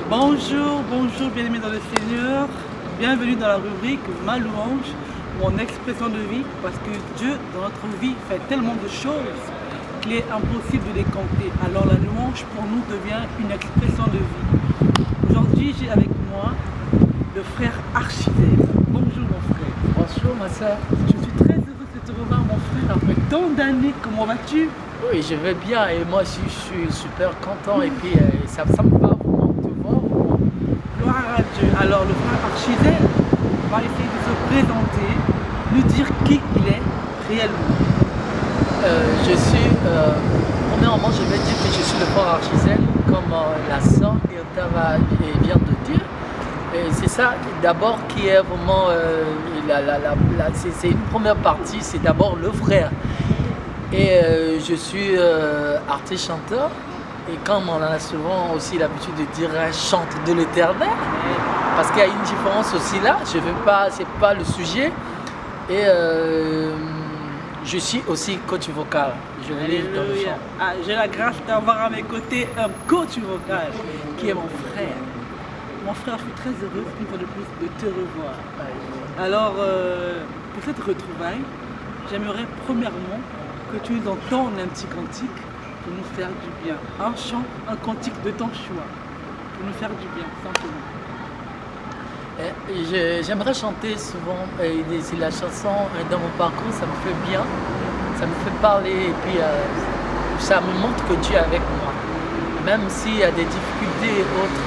Bonjour, bonjour, bien-aimés dans le Seigneur. Bienvenue dans la rubrique Ma louange, mon expression de vie, parce que Dieu, dans notre vie, fait tellement de choses qu'il est impossible de les compter. Alors la louange, pour nous, devient une expression de vie. Aujourd'hui, j'ai avec moi le frère Archidel. Bonjour, mon frère. Bonjour ma soeur. Je suis très heureux de te revoir, mon frère. Après tant d'années, comment vas-tu? Oui, je vais bien et moi aussi je suis super content et puis ça me va vraiment de te voir. Gloire à Dieu. Alors le frère Archidel va essayer de se présenter, nous dire qui il est réellement. Premièrement, je vais dire que je suis le frère Archidel, comme la sœur Irta vient de dire. Et c'est ça d'abord qui est vraiment, c'est une première partie, c'est d'abord le frère. Et je suis artiste chanteur et comme on a souvent aussi l'habitude de dire chante de l'éternel, parce qu'il y a une différence aussi là, je veux pas, c'est pas le sujet. Et je suis aussi coach vocal, je le livre dans le chant. Ah, j'ai la grâce d'avoir à mes côtés un coach vocal qui est mon frère. Mon frère, je suis très heureux une fois de plus de te revoir. Alors, pour cette retrouvaille, j'aimerais premièrement que tu nous entendes un petit cantique pour nous faire du bien. Un chant, un cantique de ton choix, pour nous faire du bien, simplement. J'aimerais chanter souvent, c'est la chanson dans mon parcours, ça me fait bien, ça me fait parler et puis ça me montre que Dieu est avec moi. Même s'il y a des difficultés et autres,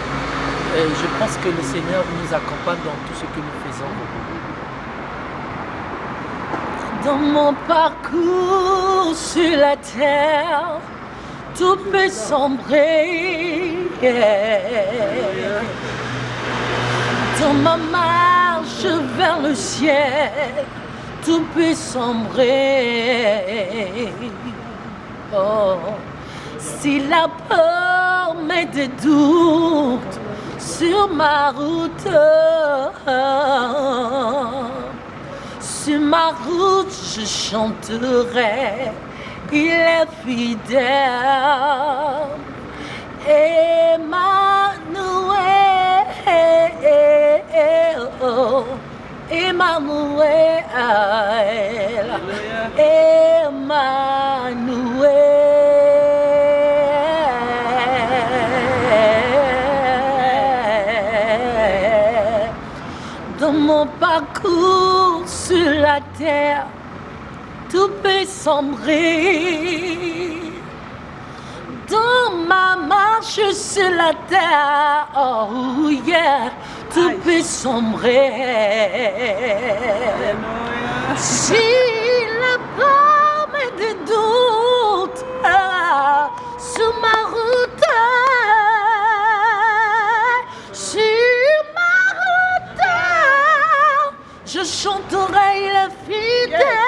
je pense que le Seigneur nous accompagne dans tout ce que nous faisons. Dans mon parcours sur la terre, tout peut sombrer. Dans ma marche vers le ciel, tout peut sombrer. Oh, si la peur met des doutes sur ma route, sur ma route, je chanterai, il est fidèle. Emmanuel, oh, Emmanuel, Emmanuel. Dans mon parcours sur la terre, tout peut sombrer. Dans ma marche sur la terre, oh yeah, tout peut sombrer. Alléluia. Si la pomme de doute sur ma route, sur ma route, je chanterai le fidèle.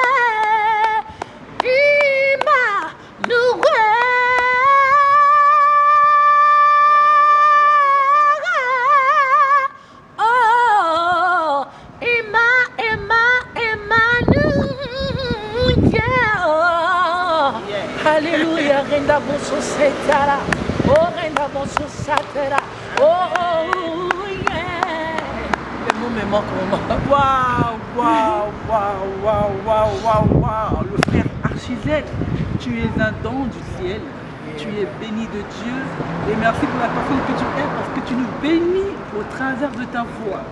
Alléluia, renda bon societara, oh renda bon societara, oh yeah. Le mot me manque vraiment. Waouh, waouh, waouh, waouh, waouh, waouh, waouh. Le frère Archidel, tu es un don du ciel. Tu es béni de Dieu. Et merci pour la personne que tu es parce que tu nous bénis au travers de ta voix.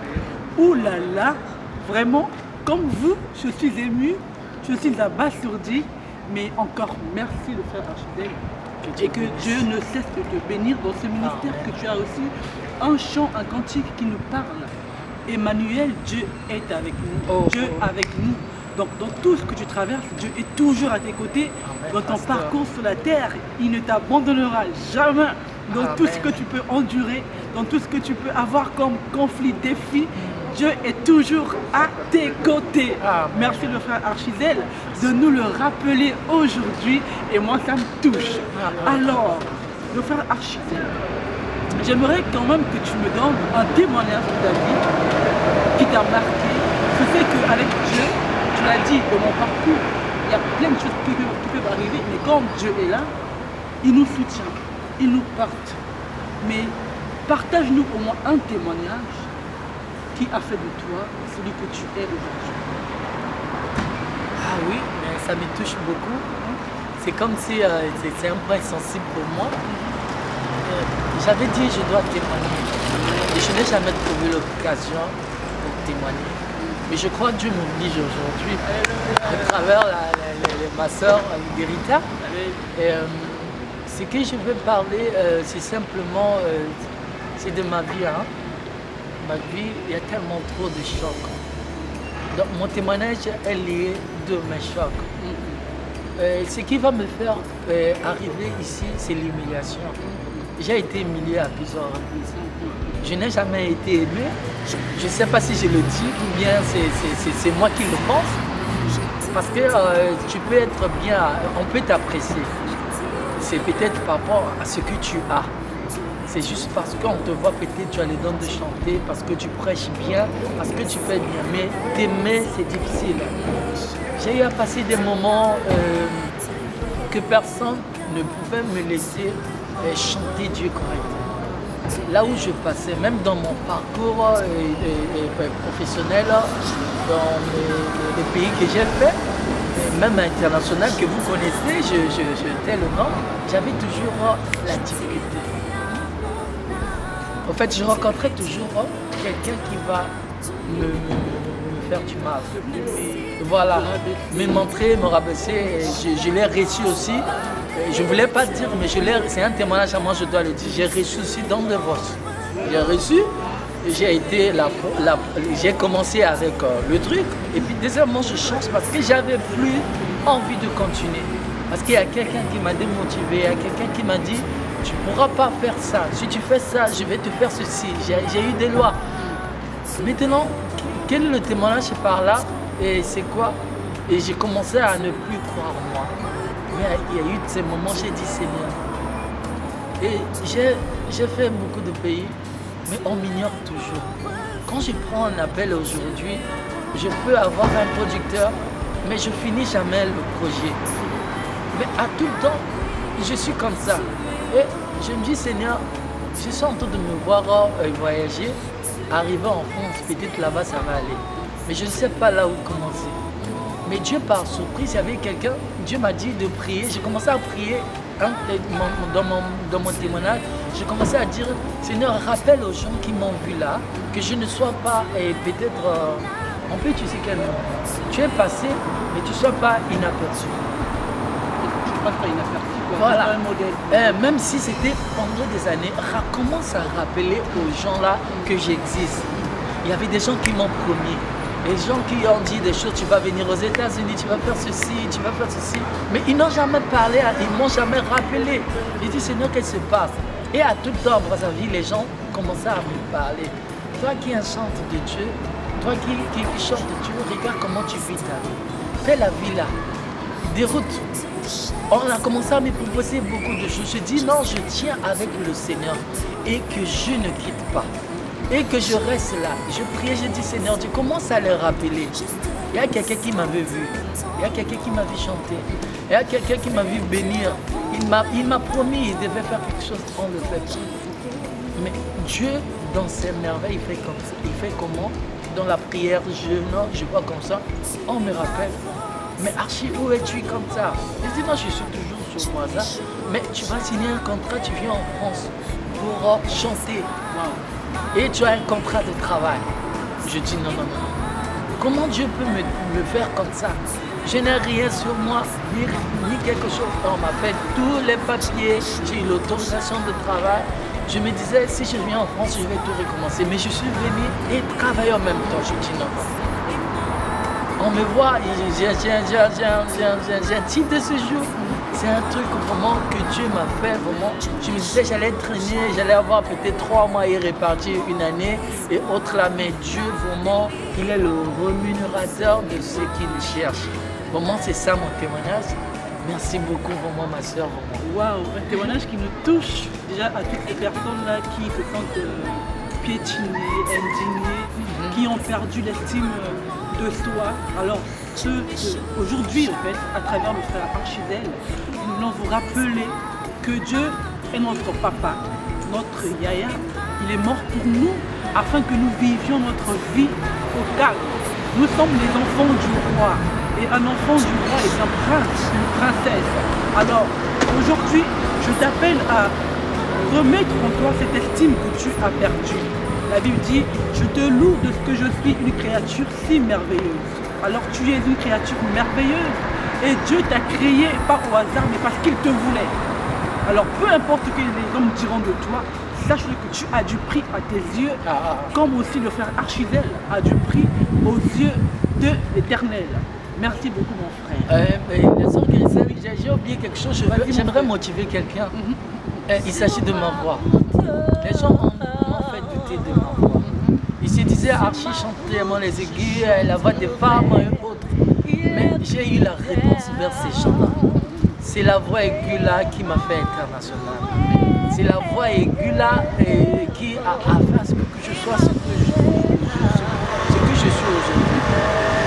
Ouh là là, vraiment, comme vous, je suis ému, je suis abasourdi. Mais encore merci le frère Archidel et que Dieu ne cesse de te bénir dans ce ministère que tu as reçu. Un chant, un cantique qui nous parle. Emmanuel, Dieu est avec nous, Dieu avec nous. Donc dans tout ce que tu traverses, Dieu est toujours à tes côtés. Dans ton parcours sur la terre, il ne t'abandonnera jamais. Dans tout ce que tu peux endurer, dans tout ce que tu peux avoir comme conflit, défi, Dieu est toujours à tes côtés. Merci le frère Archidel de nous le rappeler aujourd'hui et moi ça me touche. Alors, le frère Archidel, j'aimerais quand même que tu me donnes un témoignage de ta vie qui t'a marqué. Je sais qu'avec Dieu, tu l'as dit, de mon parcours, il y a plein de choses qui peuvent arriver, mais quand Dieu est là, il nous soutient, il nous porte. Mais Partage-nous au moins un témoignage qui a fait de toi celui que tu es aujourd'hui. Ah oui, mais ça me touche beaucoup. C'est comme si c'est un point sensible pour moi. J'avais dit je dois témoigner. Et je n'ai jamais trouvé l'occasion pour témoigner. Mais je crois que Dieu m'oblige aujourd'hui à travers ma soeur Guérita. Et ce que je veux parler, c'est simplement c'est de ma vie. Hein. Ma vie, il y a tellement trop de chocs. Donc mon témoignage est lié de mes chocs. Ce qui va me faire arriver ici, c'est l'humiliation. J'ai été humilié à plusieurs reprises. Je n'ai jamais été aimé. Je ne sais pas si je le dis ou bien c'est moi qui le pense. Parce que tu peux être bien, on peut t'apprécier. C'est peut-être par rapport à ce que tu as. C'est juste parce qu'on te voit peut-être, tu as le don de chanter, parce que tu prêches bien, parce que tu fais bien. Mais t'aimer, c'est difficile. J'ai eu à passer des moments que personne ne pouvait me laisser chanter Dieu correctement. Là où je passais, même dans mon parcours professionnel, dans les pays que j'ai fait, même international que vous connaissez, je tais le nom, j'avais toujours la difficulté. En fait, je rencontrais toujours quelqu'un qui va me faire du mal. Voilà, me montrer, me rabaisser. Je l'ai reçu aussi. Je ne voulais pas dire, mais c'est un témoignage à moi, je dois le dire. J'ai reçu aussi dans le vote. J'ai reçu, j'ai commencé avec le truc. Et puis deuxièmement, je change parce que j'avais plus envie de continuer. Parce qu'il y a quelqu'un qui m'a démotivé, il y a quelqu'un qui m'a dit, tu ne pourras pas faire ça. Si tu fais ça, je vais te faire ceci. J'ai eu des lois. Maintenant, quel est le témoignage par là? Et c'est quoi? Et j'ai commencé à ne plus croire en moi. Mais il y a eu ces moments, j'ai dit Seigneur. Et j'ai fait beaucoup de pays, mais on m'ignore toujours. Quand je prends un appel aujourd'hui, je peux avoir un producteur, mais je finis jamais le projet. Mais à tout le temps, je suis comme ça. Et je me dis, Seigneur, je suis en train de me voir voyager, arriver en France, peut-être là-bas ça va aller. Mais je ne sais pas là où commencer. Mais Dieu, par surprise, il y avait quelqu'un, Dieu m'a dit de prier. J'ai commencé à prier dans mon témoignage. J'ai commencé à dire, Seigneur, rappelle aux gens qui m'ont vu là, que je ne sois pas, et peut-être, on peut utiliser quel mot? Tu es passé, mais tu ne sois pas inaperçu. Je ne passe pas inaperçu. Voilà. Même si c'était pendant des années, commence à rappeler aux gens là que j'existe. Il y avait des gens qui m'ont promis, des gens qui ont dit des choses, tu vas venir aux États-Unis, tu vas faire ceci, tu vas faire ceci. Mais ils n'ont jamais parlé, ils ne m'ont jamais rappelé. J'ai dit, Seigneur, qu'est-ce qui se passe? Et à tout temps, dans sa vie, les gens commençaient à me parler. Toi qui es un chanteur de Dieu, toi qui chantes de Dieu, regarde comment tu vis ta vie. Fais la vie là. Déroute. On a commencé à me proposer beaucoup de choses. Je dis non, je tiens avec le Seigneur et que je ne quitte pas. Et que je reste là. Je prie, je dis Seigneur, tu commences à le rappeler. Il y a quelqu'un qui m'avait vu. Il y a quelqu'un qui m'a vu chanter. Il y a quelqu'un qui m'a vu bénir. Il m'a promis, il devait faire quelque chose, on le fait. Mais Dieu, dans ses merveilles, il fait comme ça. Il fait comment? Dans la prière, je vois comme ça, on me rappelle. Mais Archie, où es-tu comme ça? Je dis non, je suis toujours sur moi ça. Mais tu vas signer un contrat, tu viens en France pour chanter. Wow. Et tu as un contrat de travail. Je dis non. Comment Dieu peut me faire comme ça? Je n'ai rien sur moi, ni quelque chose. On m'a fait tous les papiers, j'ai eu l'autorisation de travail. Je me disais, si je viens en France, je vais tout recommencer. Mais je suis venu et travailler en même temps. Je dis non. On me voit, j'ai un titre de séjour. C'est un truc vraiment que Dieu m'a fait, vraiment. Je me disais, j'allais traîner, j'allais avoir peut-être 3 mois et répartir une année et autre là. Mais Dieu, vraiment, il est le rémunérateur de ceux qui le cherchent. Vraiment, c'est ça mon témoignage. Merci beaucoup, vraiment, ma soeur. Waouh, un témoignage qui nous touche déjà à toutes les personnes là qui se sentent piétinées, indignées, qui ont perdu l'estime de soi. Alors, aujourd'hui, en fait, à travers le frère Archizel, nous voulons vous rappeler que Dieu est notre papa, notre yaya, Il est mort pour nous afin que nous vivions notre vie au calme. Nous sommes les enfants du roi. Et un enfant du roi est un prince, une princesse. Alors, aujourd'hui, je t'appelle à remettre en toi cette estime que tu as perdue. La Bible dit, je te loue de ce que je suis une créature si merveilleuse. Alors tu es une créature merveilleuse et Dieu t'a créé pas au hasard mais parce qu'il te voulait. Alors peu importe ce que les hommes diront de toi, sache-le que tu as du prix à tes yeux, comme aussi le frère Archizel a du prix aux yeux de l'Éternel. Merci beaucoup mon frère. J'ai oublié quelque chose, j'aimerais motiver quelqu'un. Il s'agit de ma voix. Les gens m'ont fait douter de ma voix. Ils se disaient Archie chante tellement les aigus, la voix des femmes et autres. Mais j'ai eu la réponse vers ces gens-là. C'est la voix aiguë là qui m'a fait international. C'est la voix aiguë là qui a fait à ce que je sois ce que je suis aujourd'hui.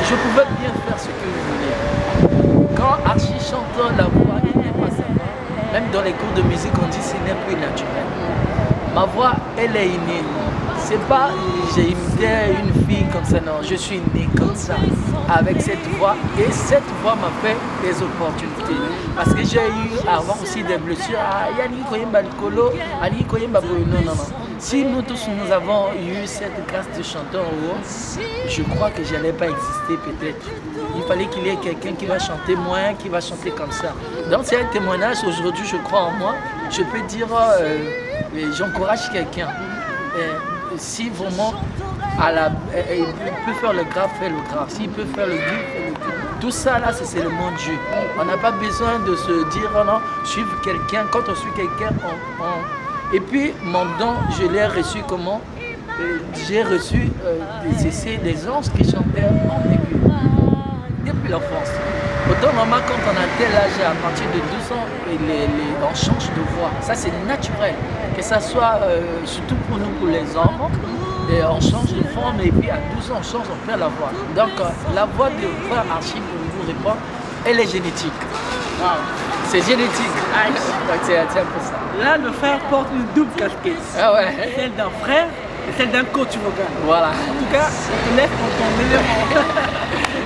Je pouvais bien faire ce que je voulais. Quand Archie chante la voix, il n'est pas sa voix. Même dans les cours de musique, on dit que ce n'est plus naturel. Ma voix, elle est innée. C'est pas j'ai imité une fille comme ça, non. Je suis né comme ça, avec cette voix. Et cette voix m'a fait des opportunités. Parce que j'ai eu avant aussi des blessures. Non. Si nous tous nous avons eu cette grâce de chanteur en haut, je crois que je n'allais pas exister peut-être. Il fallait qu'il y ait quelqu'un qui va chanter moins, qui va chanter comme ça. Donc c'est un témoignage, aujourd'hui je crois en moi. Je peux dire, j'encourage quelqu'un. Si vraiment il peut faire le grave, fait le grave. S'il peut faire le guide, fait le guide. Tout ça là, c'est le monde Dieu. On n'a pas besoin de se dire, oh non, suivre quelqu'un. Quand on suit quelqu'un, Et puis mon don, je l'ai reçu comment? J'ai reçu des anges qui chantaient en aigu. Depuis l'enfance. Autant normal quand on a tel âge, à partir de 12 ans, on change de voix. Ça c'est naturel. Que ça soit surtout pour nous, pour les hommes, on change de forme et puis à 12 ans on change, on perd la voix. Donc la voix de frère Archie, pour vous répondre, elle est génétique. Wow. C'est génétique. Donc c'est un peu ça. Là le frère porte une double casquette. Ah ouais. Celle d'un frère et celle d'un coach vocal. Voilà. En tout cas, je te laisse pour ton élément.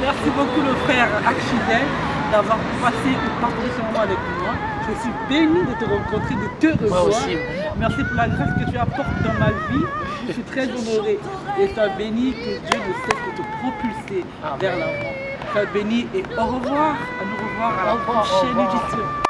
Merci beaucoup le frère Archizel d'avoir passé ou partagé ce moment avec moi. Je suis béni de te rencontrer, de te revoir. Moi aussi. Merci pour la grâce que tu apportes dans ma vie. Je suis très honoré et sois béni, que Dieu ne cesse de te propulser vers l'avant. Sois béni et au revoir. À nous revoir à la prochaine édition.